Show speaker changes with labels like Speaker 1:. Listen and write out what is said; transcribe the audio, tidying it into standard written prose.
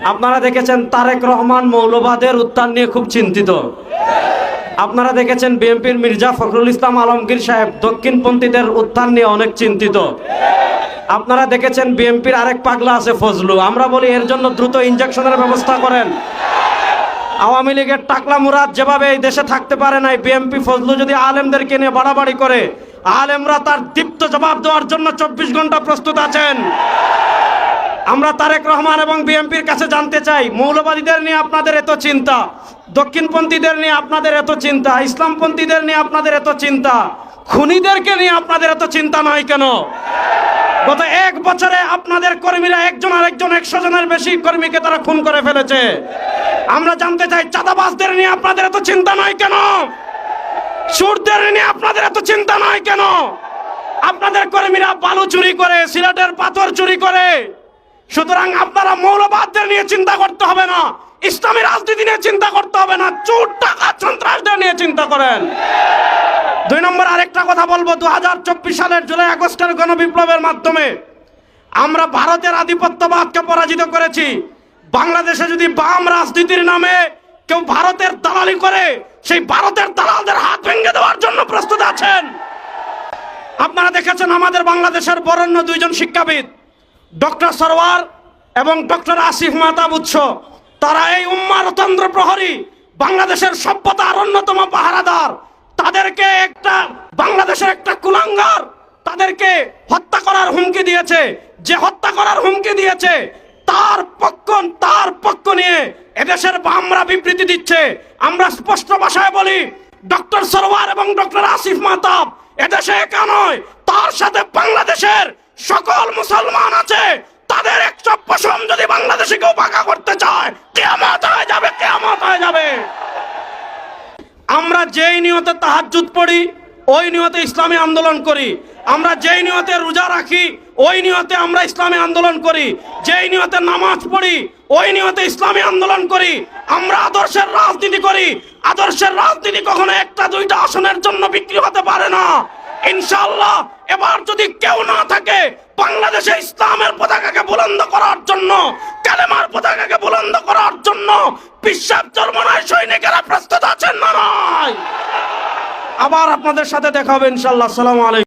Speaker 1: আপনারা দেখেছেন তারেক রহমান মৌলবাদের উত্থান নিয়ে খুব চিন্তিত। আপনারা দেখেছেন বিএনপির মির্জা ফখরুল ইসলাম আলমগীর সাহেব দক্ষিণপন্থীদের উত্থান নিয়ে অনেক চিন্তিত। আপনারা দেখেছেন বিএনপির আরেক পাগলা আছে ফজলু, আমরা বলি এর জন্য দ্রুত ইনজেকশনের ব্যবস্থা করেন। আওয়ামী লীগের টাকলা মুরাদ যেভাবে এই দেশে থাকতে পারে নাই, বিএনপি ফজলু যদি আলেমদেরকে নিয়ে বাড়াবাড়ি করে, আলেমরা তার দীপ্ত জবাব দেওয়ার জন্য 24 ঘন্টা প্রস্তুত আছেন। আমরা তারেক রহমান এবং বিএনপির কাছে জানতে চাই, মৌলবাদীদের নিয়ে আপনাদের এত চিন্তা, দক্ষিণপন্থীদের নিয়ে আপনাদের এত চিন্তা, ইসলামপন্থীদের নিয়ে আপনাদের এত চিন্তা, খুনিদেরকে নিয়ে আপনাদের এত চিন্তা নয় কেন? গত 1 বছরে আপনাদের কর্মীরা একজন আরেকজন 100 জনের বেশি কর্মীকে তারা খুন করে ফেলেছে। আমরা জানতে চাই, চাঁদাবাজদের নিয়ে আপনাদের এত চিন্তা নয় কেন? সুরদের নিয়ে আপনাদের এত চিন্তা নয় কেন? আপনাদের কর্মীরা বালু চুরি করে, সিলেটের পাথর চুরি করে। সুতরাং আপনারা মৌলবাদদের নিয়ে চিন্তা করতে হবে না, ইসলামী রাজনীতি নিয়ে চিন্তা করতে হবে না, চোর টাকা সন্ত্রাসদের নিয়ে চিন্তা করেন। 2 নম্বর আরেকটা কথা বলবো, 2024 সালের জুলাই আগস্টের গণবিপ্লবের মাধ্যমে আমরা ভারতের আধিপত্যবাদকে পরাজিত করেছি। বাংলাদেশে যদি বাম রাজনীতির নামে কেউ ভারতের দালালি করে, সেই ভারতের দালালদের হাত ভেঙে দেওয়ার জন্য প্রস্তুত আছেন। আপনারা দেখেছেন আমাদের বাংলাদেশের বরেণ্য 2 জন শিক্ষাবিদ, ডক্টর সরওয়ার এবং ডক্টর আসিফ মাহতাব উৎস, তারা এই উম্মারতন্ত্র প্রহরী, বাংলাদেশের সভ্যতার অন্যতম পাহারাদার। তাদেরকে বাংলাদেশের একটা কুলাঙ্গার তাদেরকে হত্যা করার হুমকি দিয়েছে। যে হত্যা করার হুমকি দিয়েছে তার পক্ষ নিয়ে এদেশের বামরা বিবৃতি দিচ্ছে। আমরা স্পষ্ট ভাষায় বলি, ডক্টর সরওয়ার এবং ডক্টর আসিফ মাহতাব এদেশে একা নয়, তার সাথে বাংলাদেশের সকল মুসলমান আছে। তাদের 100 পশম যদি বাংলাদেশে কেউ বাঁকা করতে চায়, কিয়ামত হয়ে যাবে, কিয়ামত হয়ে যাবে। আমরা যেই নিয়তে তাহাজ্জুদ পড়ি, ওই নিয়তে ইসলামী আন্দোলন করি। আমরা যেই নিয়তে রোজা রাখি, ওই নিয়তে আমরা ইসলামী আন্দোলন করি। যেই নিয়তে নামাজ পড়ি, ওই নিয়তে ইসলামী আন্দোলন করি। আমরা আদর্শের রাজনীতি করি। আদর্শের রাজনীতি কখনো 1-2টা আসনের জন্য বিক্রি হতে পারে না। ইনশাআল্লাহ এবার যদি কেউ না থাকে বাংলাদেশে ইসলামের পতাকাকে বুলন্দ করার জন্য, কালেমার পতাকাকে বুলন্দ করার জন্য, বিশ্বাস চরমনায় সৈনিকেরা প্রস্তুত আছেন না নয়? আবার আপনাদের সাথে দেখা হবে ইনশাআল্লাহ। আসসালামু আলাইকুম।